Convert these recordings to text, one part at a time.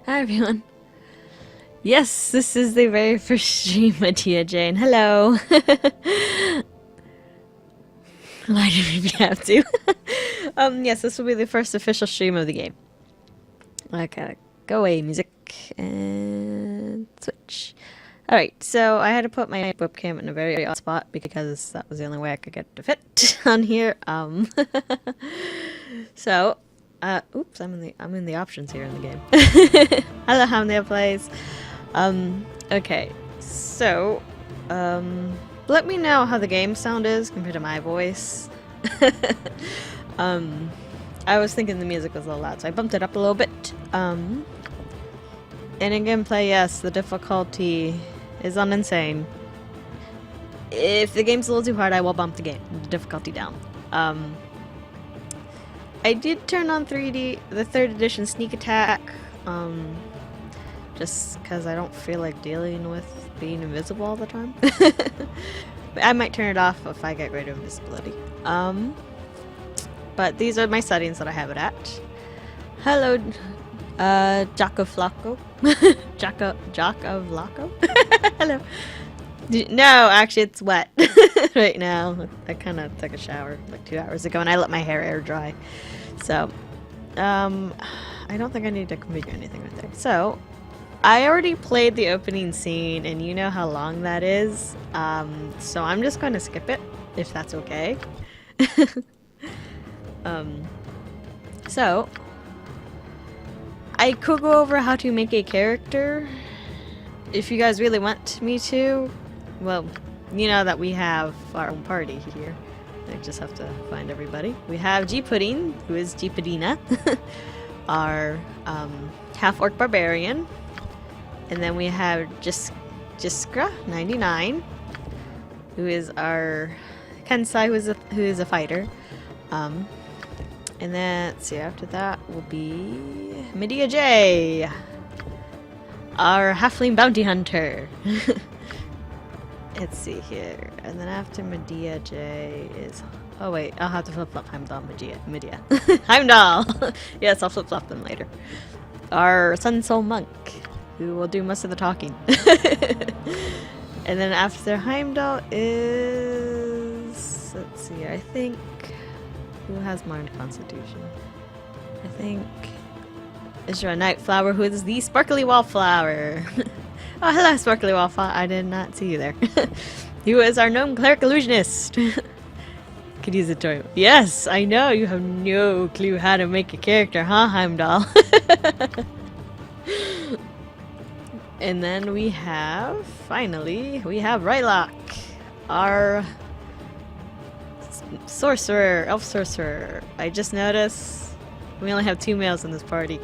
Hi everyone. Yes, this is the very first stream of Tia Jane. Hello. Why did we have to? Yes, this will be the first official stream of the game. Okay, go away, music, and switch. Alright, so I had to put my webcam in a very odd spot because that was the only way I could get to fit on here. So, oops, I'm in the options here in the game. Hello, how many plays? Okay, so, let me know how the game sound is compared to my voice. I was thinking the music was a little loud, so I bumped it up a little bit. And in gameplay, yes, the difficulty is on insane. If the game's a little too hard, I will bump the difficulty down. I did turn on the 3rd edition sneak attack, just because I don't feel like dealing with being invisible all the time. But I might turn it off if I get rid of invisibility. But these are my settings that I have it at. Hello, Jocko Flocko. Jocko Flocko? Hello. No, actually it's wet right now. I kind of took a shower like 2 hours ago and I let my hair air dry. So, I don't think I need to configure anything right there. So, I already played the opening scene and you know how long that is. So I'm just going to skip it, if that's okay. So, I could go over how to make a character if you guys really want me to. Well, you know that we have our own party here. I just have to find everybody. We have G Pudding, who is G Puddina, our half-orc barbarian. And then we have Jiskra 99, who is our Kensai, who is a fighter. And then let's see, after that will be Medea J, our halfling bounty hunter. Let's see here, and then after Medea J is, oh wait, I'll have to flip-flop Heimdall, Medea. Heimdall! Yes, I'll flip-flop them later. Our Sun Soul Monk, who will do most of the talking. And then after Heimdall is, let's see, I think, who has Mind Constitution? I think is your Nightflower, who is the Sparkly Wallflower. Oh, hello, Sparkly Wallflower. I did not see you there. Who is our gnome cleric illusionist. Could use a toy. Yes, I know. You have no clue how to make a character, huh, Heimdall? And then we have, finally, we have Rylock, our sorcerer, elf sorcerer. I just noticed we only have 2 males in this party.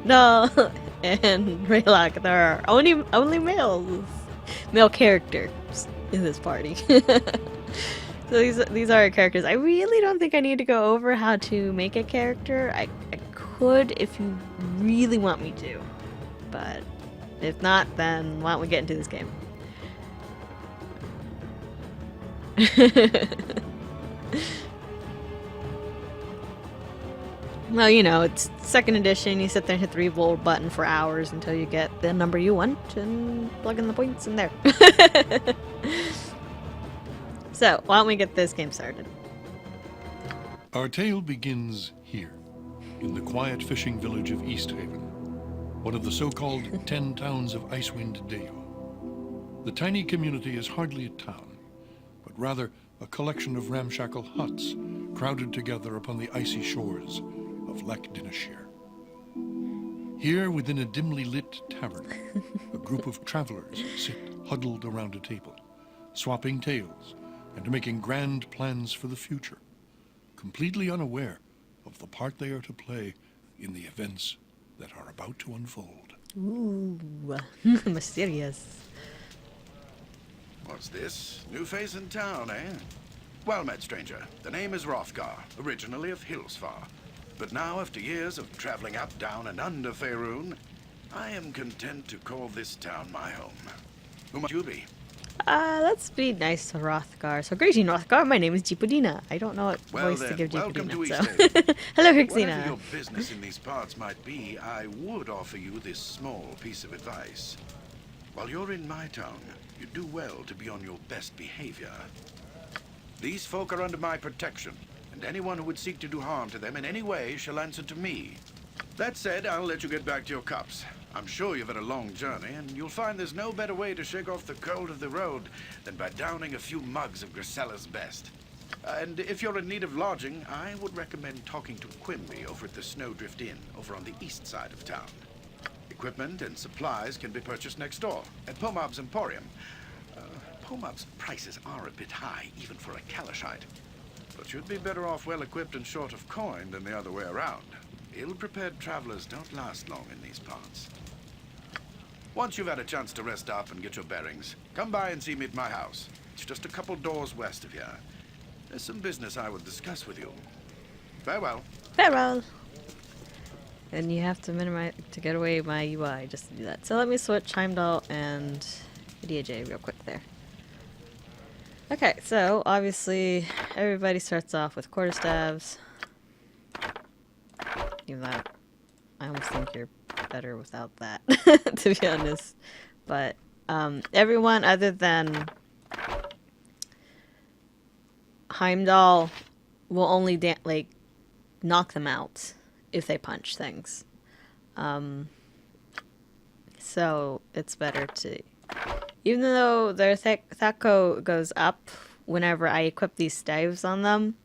No, and Rylock, there are only male characters in this party. So these are our characters. I really don't think I need to go over how to make a character. I could if you really want me to, but if not, then why don't we get into this game? Well, you know, it's 2nd edition. You sit there and hit the reroll button for hours until you get the number you want and plug in the points in there. So, why don't we get this game started? Our tale begins here, in the quiet fishing village of Easthaven, one of the so-called 10 towns of Icewind Dale. The tiny community is hardly a town, but rather a collection of ramshackle huts crowded together upon the icy shores of Lech Dinashir. Here, within a dimly lit tavern, a group of travelers sit huddled around a table, swapping tales and making grand plans for the future, completely unaware of the part they are to play in the events that are about to unfold. Ooh, mysterious. What's this? New face in town, eh? Well met, stranger. The name is Hrothgar, originally of Hillsfar. But now, after years of traveling up, down, and under Faerun, I am content to call this town my home. Who might you be? Let's be nice to Rothgar. So, greeting, Rothgar. My name is Jeepudina. I don't know what Well voice to then, give welcome to Jeepudina, East so. Haven. Hello, Whatever Rixina. your business in these parts might be, I would offer you this small piece of advice. While you're in my town, you do well to be on your best behavior. These folk are under my protection, and anyone who would seek to do harm to them in any way shall answer to me. That said, I'll let you get back to your cups. I'm sure you've had a long journey, and you'll find there's no better way to shake off the cold of the road than by downing a few mugs of Grisella's best. And if you're in need of lodging, I would recommend talking to Quimby over at the Snowdrift Inn over on the east side of town. Equipment and supplies can be purchased next door at Pomab's Emporium. Pomab's prices are a bit high, even for a Kalashite. But you'd be better off well-equipped and short of coin than the other way around. Ill-prepared travelers don't last long in these parts. Once you've had a chance to rest up and get your bearings, come by and see me at my house. It's just a couple doors west of here. There's some business I would discuss with you. Farewell. Farewell. And you have to minimize to get away my UI just to do that. So let me switch Heimdall and DAJ real quick there. Okay, so obviously everybody starts off with quarterstaves. Even though I almost think you're better without that, to be honest. But everyone other than Heimdall will only like knock them out if they punch things. So it's better to, even though their Thaco goes up whenever I equip these staves on them,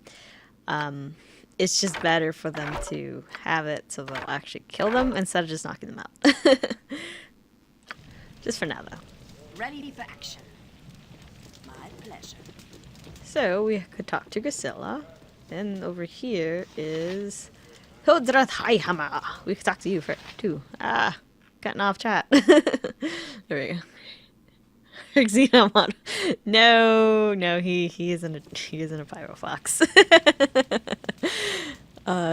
it's just better for them to have it so they'll actually kill them instead of just knocking them out. Just for now, though. Ready for action. My pleasure. So we could talk to Grisilla. Then over here is Hildrath Highhammer. We could talk to you for too. Cutting off chat. There we go. Xenomon. No, he isn't a pyrofox.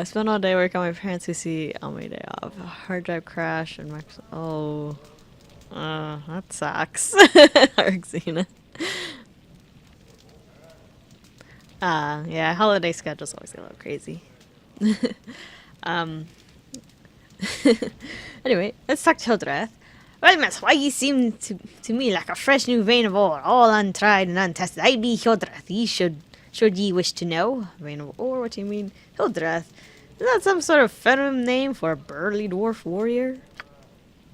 Spent all day working on my parents who see on my day off. Hard drive crash and Max. Oh, that sucks. Xena. Yeah, holiday schedules always get a little crazy. Anyway, let's talk to Hildrath. Well, miss, why ye seem to me like a fresh new vein of ore, all untried and untested. I be Hildrath, ye should ye wish to know. Vein of ore, what do you mean? Hildrath, is that some sort of feminine name for a burly dwarf warrior?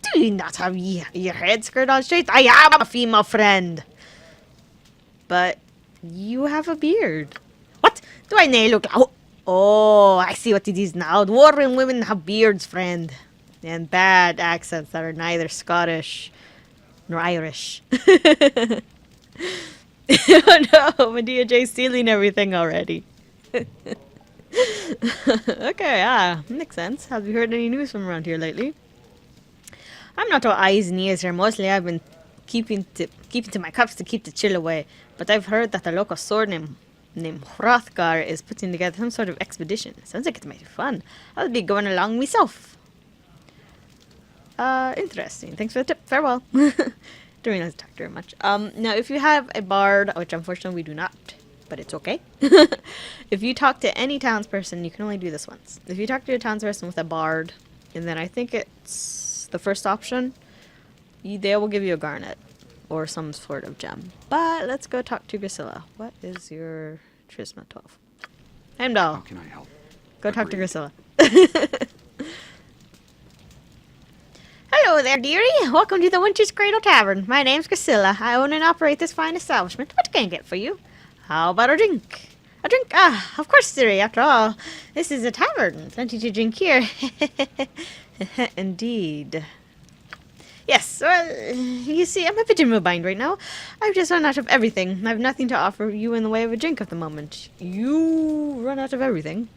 Do you not have your head skirt on straight? I am a female friend. But you have a beard. What? Do I nae look like... Oh, I see what it is now. Dwarven women have beards, friend. And bad accents that are neither Scottish nor Irish. Oh no, Medea J's stealing everything already. Okay, makes sense. Have you heard any news from around here lately? I'm not all eyes and ears here. Mostly I've been keeping to my cups to keep the chill away. But I've heard that the local sword named Hrothgar is putting together some sort of expedition. Sounds like it might be fun. I'll be going along myself. Interesting. Thanks for the tip. Farewell. Don't really have to talk very much. Now, if you have a bard, which unfortunately we do not, but it's okay. If you talk to any townsperson, you can only do this once. If you talk to a townsperson with a bard, and then I think it's the first option, they will give you a garnet or some sort of gem. But let's go talk to Grisilla. What is your charisma 12? Heimdall. How can I help? Go talk to Agreed. Grisilla. Hello there, dearie. Welcome to the Winter's Cradle Tavern. My name's Grisilla. I own and operate this fine establishment. What can I get for you? How about a drink? A drink? Of course, dearie. After all, this is a tavern. Plenty to drink here. Indeed. Yes, well, you see, I'm a bit in a bind right now. I've just run out of everything. I have nothing to offer you in the way of a drink at the moment. You run out of everything?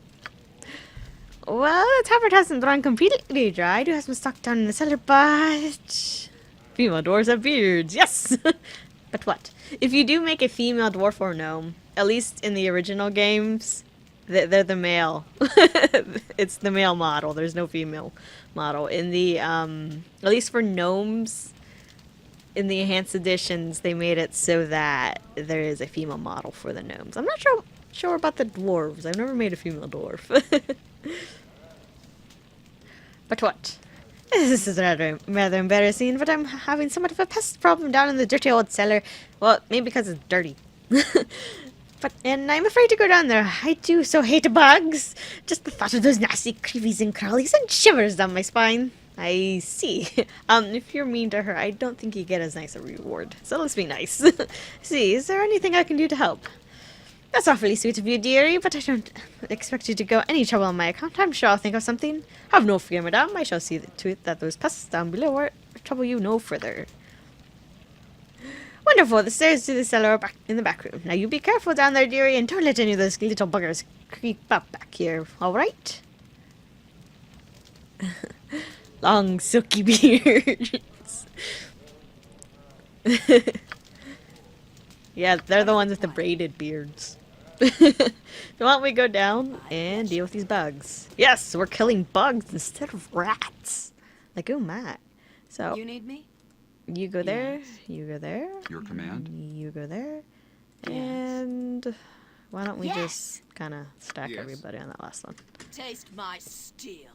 Well, the tavern hasn't run completely dry. I do have some stock down in the cellar, but... Female dwarves have beards, yes! But what? If you do make a female dwarf or gnome, at least in the original games, they're the male. It's the male model. There's no female model. In the, at least for gnomes, in the enhanced editions, they made it so that there is a female model for the gnomes. I'm not sure about the dwarves. I've never made a female dwarf. But what? This is rather embarrassing, but I'm having somewhat of a pest problem down in the dirty old cellar. Well, maybe because it's dirty. And I'm afraid to go down there. I do so hate bugs. Just the thought of those nasty creepies and crawlies sends shivers down my spine. I see. If you're mean to her, I don't think you get as nice a reward. So let's be nice. See, is there anything I can do to help? That's awfully sweet of you, dearie, but I don't expect you to go any trouble on my account. I'm sure I'll think of something. Have no fear, madame. I shall see to it that those pests down below trouble you no further. Wonderful. The stairs to the cellar are back in the back room. Now you be careful down there, dearie, and don't let any of those little buggers creep up back here. All right? Long, silky beards. Yeah, they're the ones with the braided beards. Why don't we go down and deal with these bugs? Yes, we're killing bugs instead of rats. Like, oh my. So, You need me? you go there, Yes. you go there, Your command? you go there, Yes. and why don't we Yes. just kind of stack Yes. everybody on that last one? Taste my steel.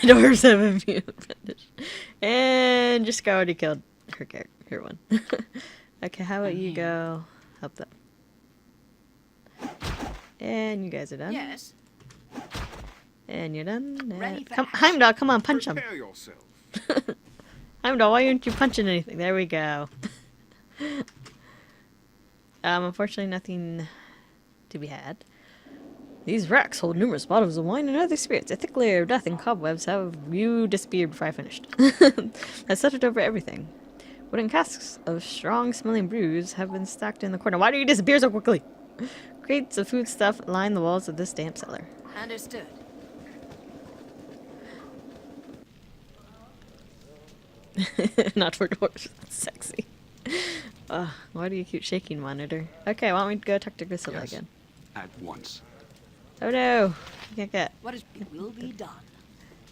Dwarves have immune advantage. And just already killed her one. Okay, how about you go help them? And you guys are done. Yes. And you're done. Ready And for come, action. Heimdall, come on, punch him. Prepare yourself. Heimdall, why aren't you punching anything? There we go. Unfortunately, nothing to be had. These racks hold numerous bottles of wine and other spirits. A thick layer of death and cobwebs have you disappeared before I finished. I set it over everything. Wooden casks of strong-smelling brews have been stacked in the corner. Why do you disappear so quickly? Crates of foodstuff line the walls of this damp cellar. Understood. Not for dwarves. That's sexy. Why do you keep shaking, monitor? Okay, why don't we go talk to Grisilla Yes. again? At once. Oh no! You can't get. What is it will be done.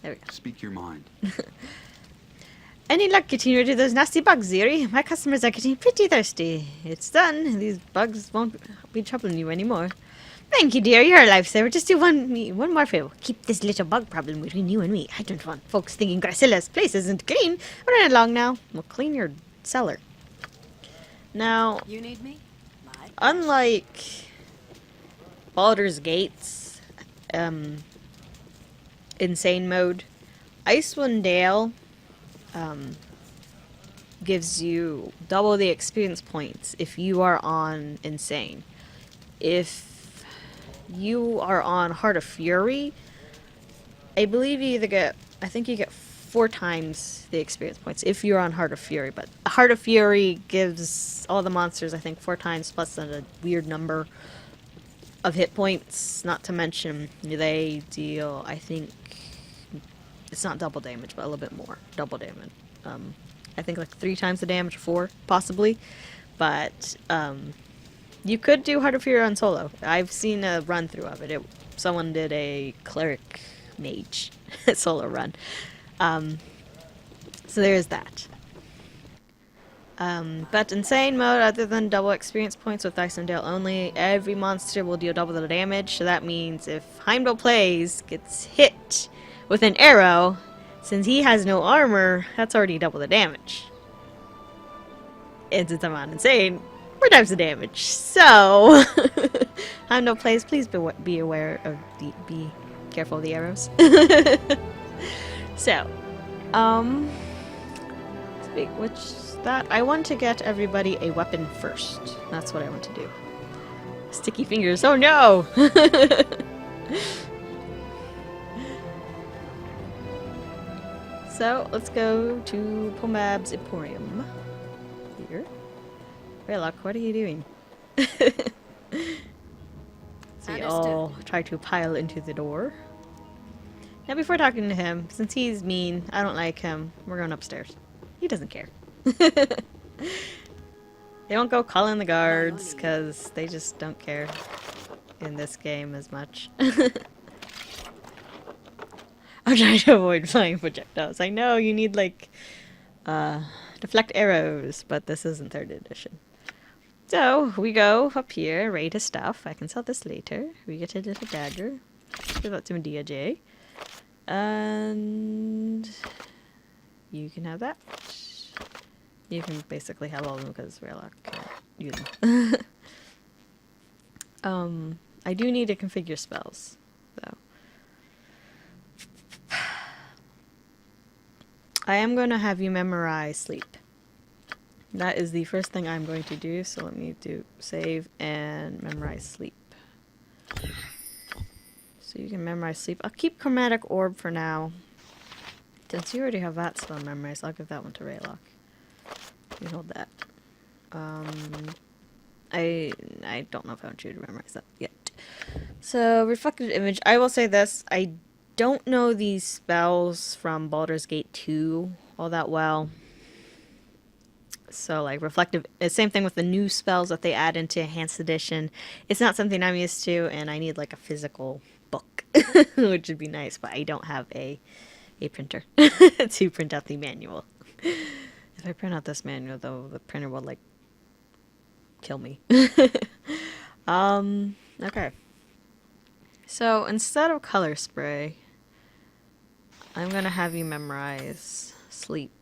There we go. Speak your mind. Any luck getting rid of those nasty bugs, Ziri? My customers are getting pretty thirsty. It's done. These bugs won't be troubling you anymore. Thank you, dear. You're a lifesaver. Just do one more favor. Keep this little bug problem between you and me. I don't want folks thinking Gracilla's place isn't clean. Run along now. We'll clean your cellar. Now, You need me? My unlike Baldur's Gate's insane mode, Icewind Dale gives you double the experience points if you are on insane. If you are on Heart of Fury, I believe you either get, I think you get 4 times the experience points if you're on Heart of Fury, but Heart of Fury gives all the monsters, I think, 4 times plus a weird number of hit points, not to mention they deal, I think, it's not double damage, but a little bit more double damage. I think like 3 times the damage, or 4, possibly, but you could do Heart of Fury on solo. I've seen a run through of it. Someone did a cleric mage solo run. So there's that. But insane mode, other than double experience points with Icewind Dale only, every monster will deal double the damage. So that means if Heimdall plays, gets hit with an arrow, since he has no armor, that's already double the damage. And since I'm on insane, 4 times the damage. So, Heimdall plays, please be aware of be careful of the arrows. So, I want to get everybody a weapon first. That's what I want to do. Sticky fingers, oh no! So, let's go to Pomab's Emporium. Here. Raylock, what are you doing? So we all try to pile into the door. Now before talking to him, since he's mean, I don't like him, we're going upstairs. He doesn't care. They won't go calling the guards, because they just don't care in this game as much. I'm trying to avoid flying projectiles. I know you need, like, Deflect arrows, but this isn't 3rd edition. So, we go up here, ready to stuff. I can sell this later. We get a little dagger. Give that to Medea J. And you can have that. You can basically have all of them because Raylock can't use them. I do need to configure spells, though. I am going to have you memorize sleep. That is the first thing I'm going to do, so let me do save and memorize sleep. So you can memorize sleep. I'll keep Chromatic Orb for now. Since you already have that spell memorized, I'll give that one to Raylock. You hold that. I don't know if I want you to memorize that yet. So, Reflected Image. I will say this. I don't know these spells from Baldur's Gate 2 all that well. So, like, reflective, same thing with the new spells that they add into Enhanced Edition. It's not something I'm used to, and I need, like, a physical book, which would be nice, but I don't have a printer to print out the manual. If I print out this manual, though, the printer will, like, kill me. Okay. So, instead of color spray, I'm gonna have you memorize sleep.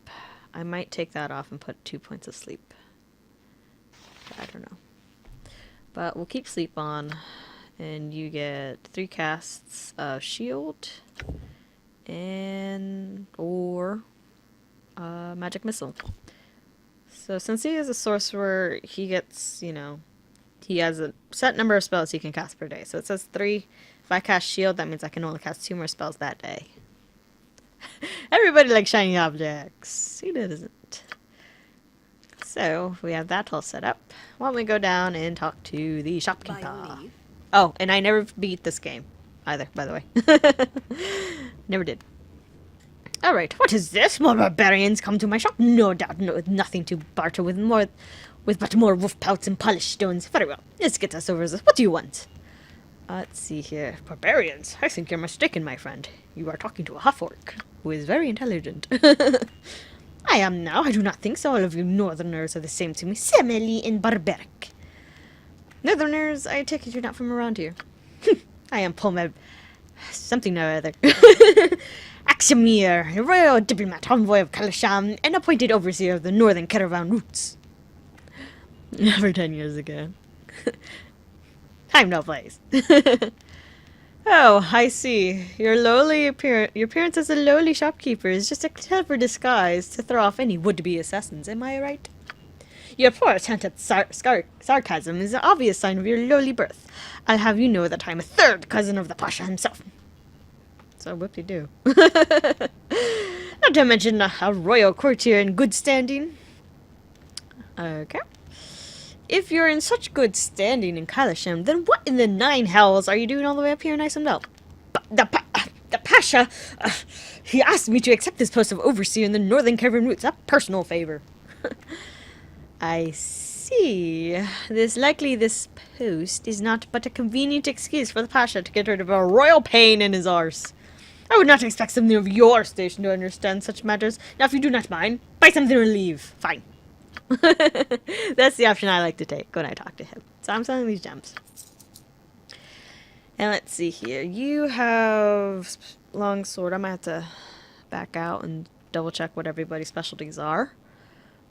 I might take that off and put 2 points of sleep. I don't know. But we'll keep sleep on. And you get 3 casts of shield. Or magic missile. So since he is a sorcerer, he gets, you know, he has a set number of spells he can cast per day. So it says 3. If I cast shield, that means I can only cast 2 more spells that day. Everybody likes shiny objects. Who doesn't? So, we have that all set up. Why don't we go down and talk to the By shopkeeper? your leave. Oh, and I never beat this game either, by the way. Never did. Alright, what is this? More barbarians come to my shop? No doubt, nothing to barter with but more wolf pelts and polished stones. Very well, let's get us over this. What do you want? Let's see here. Barbarians? I think you're mistaken, my friend. You are talking to a half-orc, who is very intelligent. I am now. I do not think so. All of you northerners are the same to me. Similarly and barbaric. Northerners, I take it you're not from around here. I am Pomed... something or other. Axamir, a royal diplomat, envoy of Kalasham, and appointed overseer of the northern caravan routes. Never 10 years ago. Time no place. Oh, I see. Your appearance as a lowly shopkeeper is just a clever disguise to throw off any would-be assassins, am I right? Your poor attempt at sarcasm is an obvious sign of your lowly birth. I'll have you know that I'm a 3rd cousin of the Pasha himself. So whoop-de-doo. Not to mention a royal courtier in good standing. Okay. If you're in such good standing in Kalasham, then what in the 9 hells are you doing all the way up here in Icewind Dale? The Pasha, he asked me to accept this post of overseer in the northern caravan routes. A personal favor. I see. This post is not but a convenient excuse for the Pasha to get rid of a royal pain in his arse. I would not expect something of your station to understand such matters. Now, if you do not mind, buy something or leave. Fine. That's the option I like to take when I talk to him. So I'm selling these gems. And let's see here. You have longsword. I might have to back out and double check what everybody's specialties are.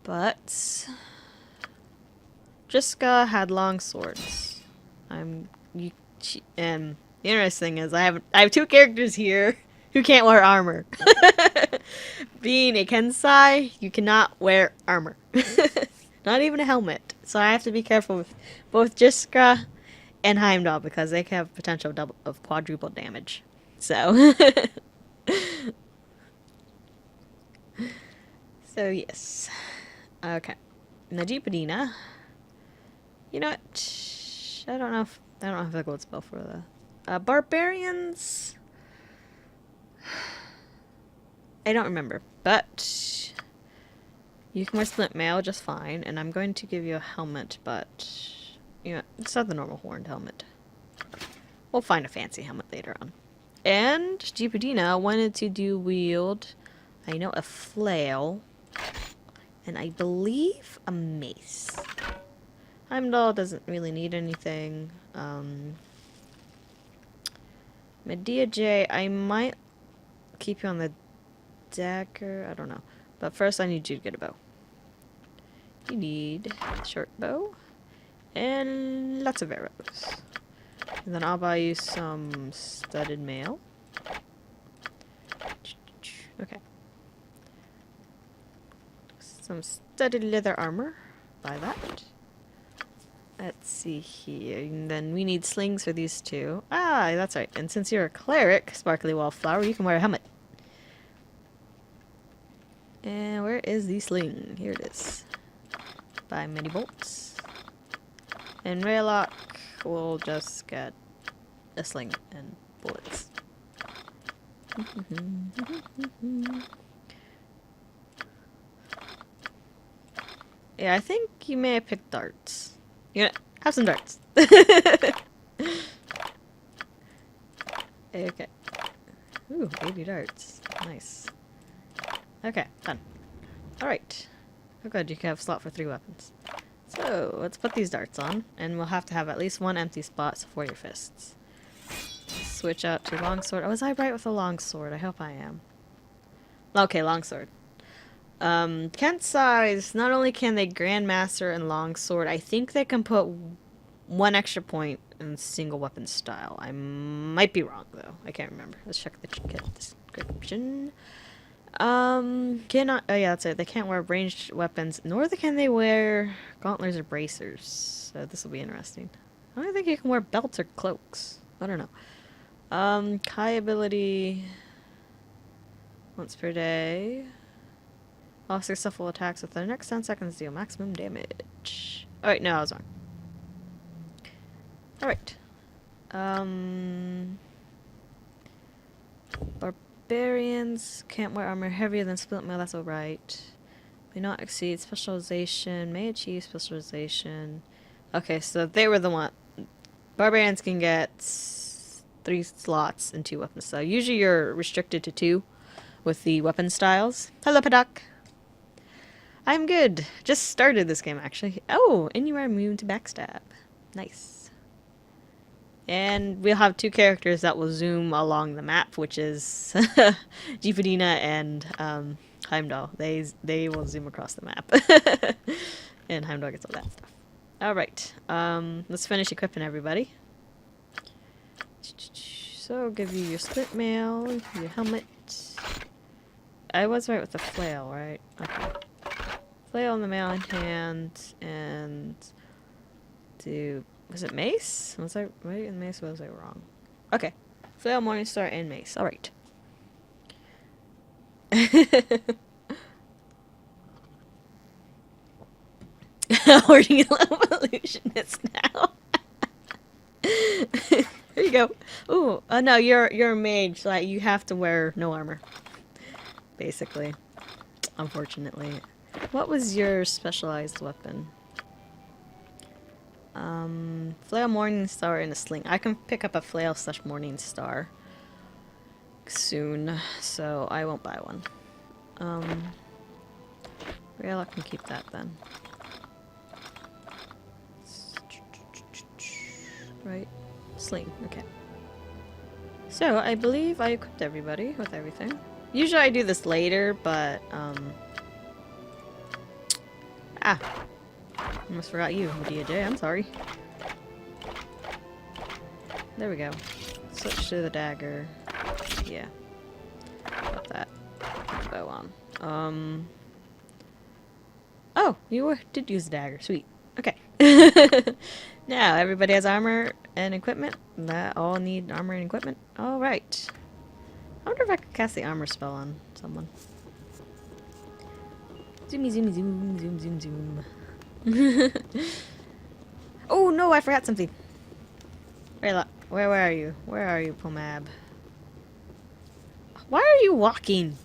But Jiska had long swords. And the interesting thing is I have 2 characters here who can't wear armor. Being a Kensai, you cannot wear armor. Not even a helmet. So I have to be careful with both Jiska and Heimdall because they can have potential of quadruple damage. So so yes. Okay. Najipadina. You know what? I don't have a gold spell for the barbarians. I don't remember, but you can wear splint mail just fine, and I'm going to give you a helmet, but you know, it's not the normal horned helmet. We'll find a fancy helmet later on. And Jeepadina wanted to wield, I know, a flail And I believe a mace. Heimdall doesn't really need anything. Medea J, I might keep you on the dagger. I don't know. But first I need you to get a bow. You need a short bow. And lots of arrows. And then I'll buy you some studded mail. Okay. Some studded leather armor. Buy that. Let's see here. And then we need slings for these two. Ah, that's right. And since you're a cleric, Sparkly Wallflower, you can wear a helmet. And where is the sling? Here it is. Buy many bolts. And Raylock will just get a sling and bullets. Yeah, I think you may have picked darts. You know, have some darts. Okay. Ooh, 80 darts. Nice. Okay, done. Alright. Oh good, you can have a slot for 3 weapons. So, let's put these darts on, and we'll have to have at least 1 empty spot for your fists. Switch out to longsword. Oh, was I right with the longsword? I hope I am. Okay, longsword. Kent size, not only can they Grandmaster and Longsword, I think they can put 1 extra point in single weapon style. I might be wrong, though. I can't remember. Let's check the description. Cannot, oh yeah, that's it. They can't wear ranged weapons, nor can they wear gauntlets or bracers. So this will be interesting. I don't think you can wear belts or cloaks. I don't know. Kai ability, once per day. All successful attacks within the next 10 seconds deal maximum damage. Alright, no, I was wrong. Alright. Barbarians can't wear armor heavier than split mail, that's alright. May not exceed specialization, may achieve specialization. Okay, so they were the one. Barbarians can get 3 slots and 2 weapons. So usually you're restricted to 2 with the weapon styles. Hello, Padak. I'm good. Just started this game, actually. Oh, and you are immune to backstab. Nice. And we'll have 2 characters that will zoom along the map, which is Jeepidina and Heimdall. They will zoom across the map. And Heimdall gets all that stuff. Alright. Let's finish equipping everybody. So, I'll give you your split mail, your helmet. I was right with the flail, right? Okay. Flail in the mail in hand, and do... Was it mace? Was I right in mace, or was I wrong? Okay. Flail, Morningstar, and mace. Alright. Hoarding illusionist now. There you go. Ooh, no, you're a mage, so you have to wear no armor. Basically. Unfortunately. What was your specialized weapon? Flail, Morningstar, and a sling. I can pick up a flail / Morningstar soon, so I won't buy one. Rayla can keep that then. Right? Sling, okay. So, I believe I equipped everybody with everything. Usually I do this later, but, almost forgot you, Medea J. I'm sorry. There we go. Switch to the dagger. Yeah. Got that. Bow on. Oh, you did use the dagger. Sweet. Okay. Now, everybody has armor and equipment. That all need armor and equipment. Alright. I wonder if I could cast the armor spell on someone. Zoomy, zoomy, zoom, zoom, zoom, zoom. Oh no, I forgot something. Where are you? Where are you, Pomab? Why are you walking?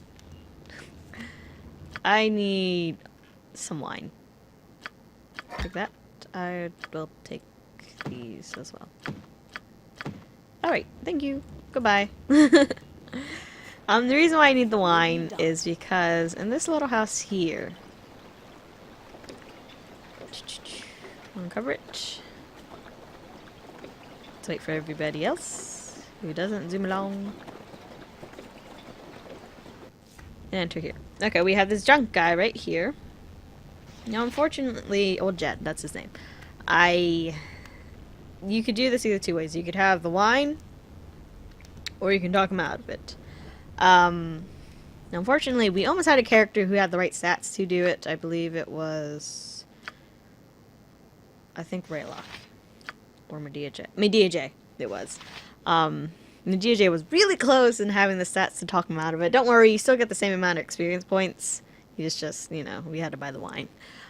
I need some wine. Take that. I will take these as well. Alright, thank you. Goodbye. The reason why I need the wine is because in this little house here, Uncover it. Let's wait for everybody else who doesn't zoom along. And enter here. Okay, we have this drunk guy right here. Now, unfortunately, old Jed, that's his name. You could do this either two ways. You could have the wine, or you can talk him out of it. Unfortunately, we almost had a character who had the right stats to do it. I believe it was, I think, Raylock. Or Medea J. Medea J, it was. Medea J was really close in having the stats to talk him out of it. Don't worry, you still get the same amount of experience points. You just, you know, we had to buy the wine.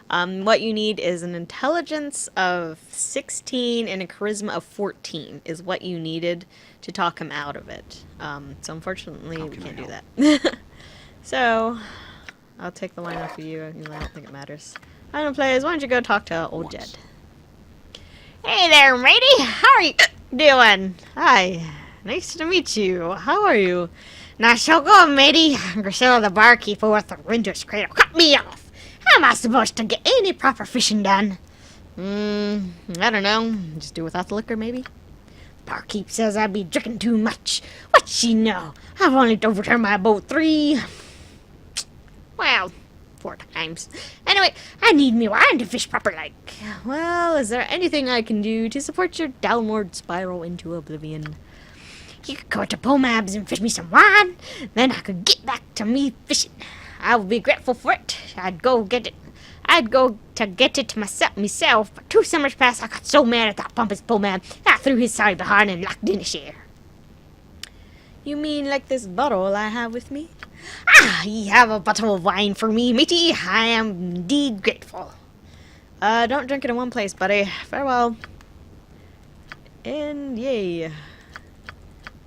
What you need is an intelligence of 16 and a charisma of 14 is what you needed to talk him out of it. So unfortunately, we can't do that. So, I'll take the wine off of you. I don't think it matters. I don't players, why don't you go talk to old Jed? Hey there, matey! How are you doing? Hi. Nice to meet you. How are you? Not so good, matey. Grisella the barkeeper with the winter's cradle cut me off. How am I supposed to get any proper fishing done? I don't know. Just do without the liquor, maybe? Barkeep says I be drinking too much. What she know? I've only overturned my boat 3... well, 4 times. Anyway, I need me wine to fish proper like. Well, is there anything I can do to support your downward spiral into oblivion? You could go to Pomab's and fish me some wine, then I could get back to me fishing. I would be grateful for it. I'd go to get it myself, but 2 summers past I got so mad at that pompous Pomab, I threw his sorry behind and locked in a share. You mean like this bottle I have with me? Ah, ye have a bottle of wine for me, matey. I am indeed grateful. Don't drink it in one place, buddy. Farewell. And yay.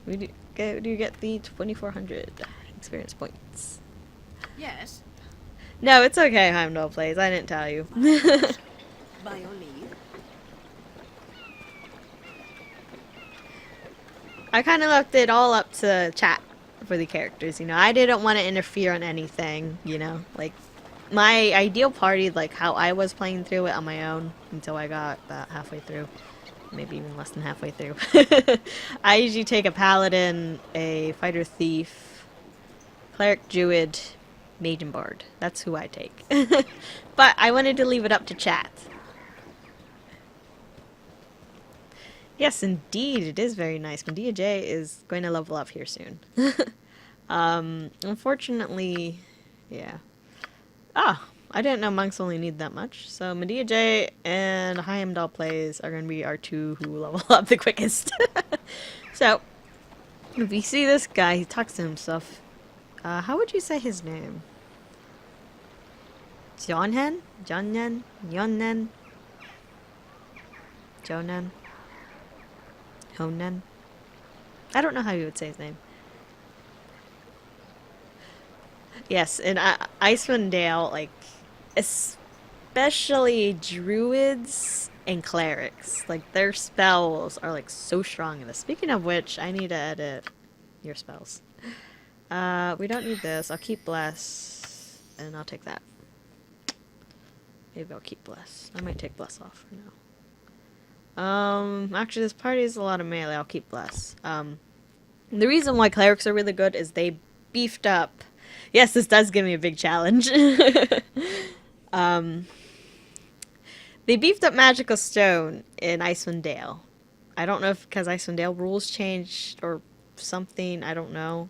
Do you get the 2,400 experience points? Yes. No, it's okay, Heimdall plays. I didn't tell you. By your leave. I kind of left it all up to chat for the characters, you know. I didn't want to interfere on anything, you know. Like, my ideal party, like how I was playing through it on my own until I got about halfway through. Maybe even less than halfway through. I usually take a paladin, a fighter thief, cleric druid, mage and bard. That's who I take. But I wanted to leave it up to chat. Yes, indeed, it is very nice. Medea J is going to level up here soon. Unfortunately, yeah. Ah, I didn't know monks only need that much. So Medea J and Heimdall plays are going to be our 2 who level up the quickest. So, if you see this guy, he talks to himself. How would you say his name? Jonen? Jonen? Jonen? Jonen? Jonen? I don't know how you would say his name. Yes, in Icewind Dale, like, especially druids and clerics, like, their spells are, like, so strong in this. Speaking of which, I need to edit your spells. We don't need this. I'll keep Bless, and I'll take that. Maybe I'll keep Bless. I might take Bless off for now. Actually, this party is a lot of melee. I'll keep Bless. The reason why clerics are really good is they beefed up. Yes, this does give me a big challenge. They beefed up Magical Stone in Icewind Dale. I don't know if because Icewind Dale rules changed or something. I don't know.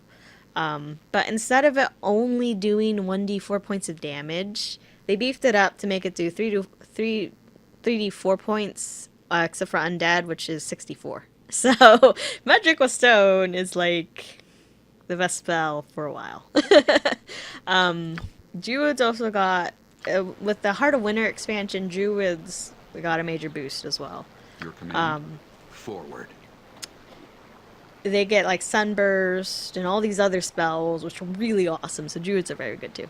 But instead of it only doing 1d4 points of damage, they beefed it up to make it do 3d4 points, except for Undead, which is 64. So, Magical Stone is like the best spell for a while. Druids also got, with the Heart of Winter expansion, Druids, we got a major boost as well. Your command. Forward. They get like Sunburst and all these other spells, which are really awesome. So Druids are very good too.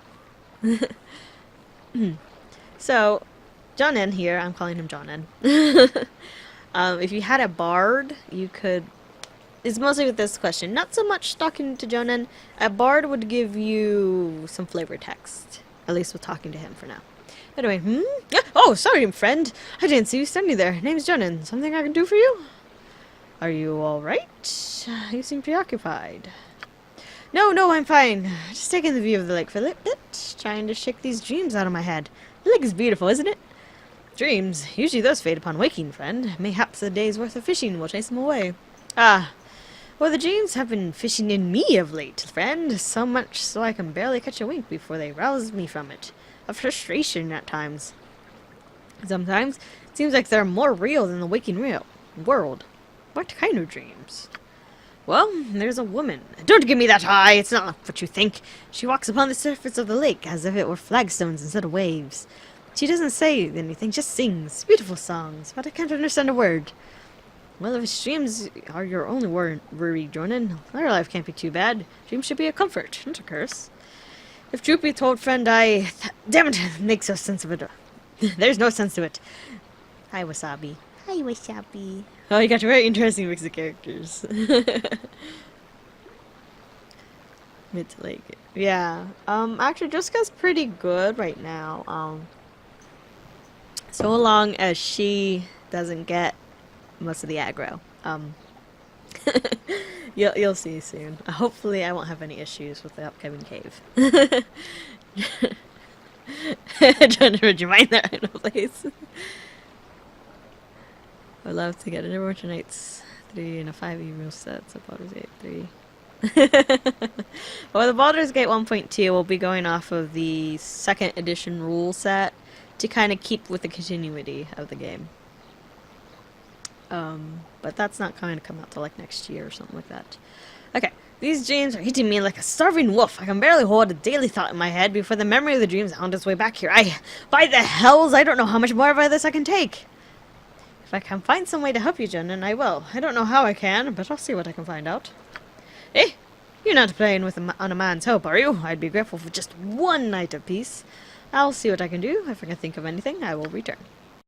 So, Jonen here, I'm calling him Jonen. If you had a bard, you could... It's mostly with this question. Not so much talking to Jonen. A bard would give you some flavor text. At least with talking to him for now. Anyway, Yeah, oh, sorry, friend. I didn't see you standing there. Name's Jonen. Something I can do for you? Are you alright? You seem preoccupied. No, I'm fine. Just taking the view of the lake for a little bit. Trying to shake these dreams out of my head. The lake is beautiful, isn't it? Dreams. Usually those fade upon waking, friend. Mayhaps a day's worth of fishing will chase them away. Ah. Well, the dreams have been fishing in me of late, friend. So much so I can barely catch a wink before they rouse me from it. A frustration at times. Sometimes it seems like they're more real than the waking real world. What kind of dreams? Well, there's a woman. Don't give me that eye! It's not what you think. She walks upon the surface of the lake as if it were flagstones instead of waves. She doesn't say anything, just sings. Beautiful songs, but I can't understand a word. Well, if dreams are your only worry, Jonen, our life can't be too bad. Dreams should be a comfort, not a curse. If truth be told, friend, damn it, makes no sense of it. There's no sense to it. Hi, Wasabi. Hi, Wasabi. Oh, you got a very interesting mix of characters. Mid to lake. Yeah. Actually, Jessica's pretty good right now. So long as she doesn't get most of the aggro. You'll see soon. Hopefully, I won't have any issues with the upcoming cave. Trying to read your mind there in a place. I'd love to get an Overwatch Nights 3 and a 5e rule set, so Baldur's Gate 3. Well, the Baldur's Gate 1.2 will be going off of the 2nd edition rule set to kind of keep with the continuity of the game. But that's not going to come out till like next year or something like that. Okay, these dreams are eating me like a starving wolf. I can barely hold a daily thought in my head before the memory of the dreams hound its way back here. By the hells, I don't know how much more of this I can take. If I can find some way to help you, Jonen, I will. I don't know how I can, but I'll see what I can find out. Eh? You're not playing on a man's hope, are you? I'd be grateful for just one night of peace. I'll see what I can do. If I can think of anything, I will return.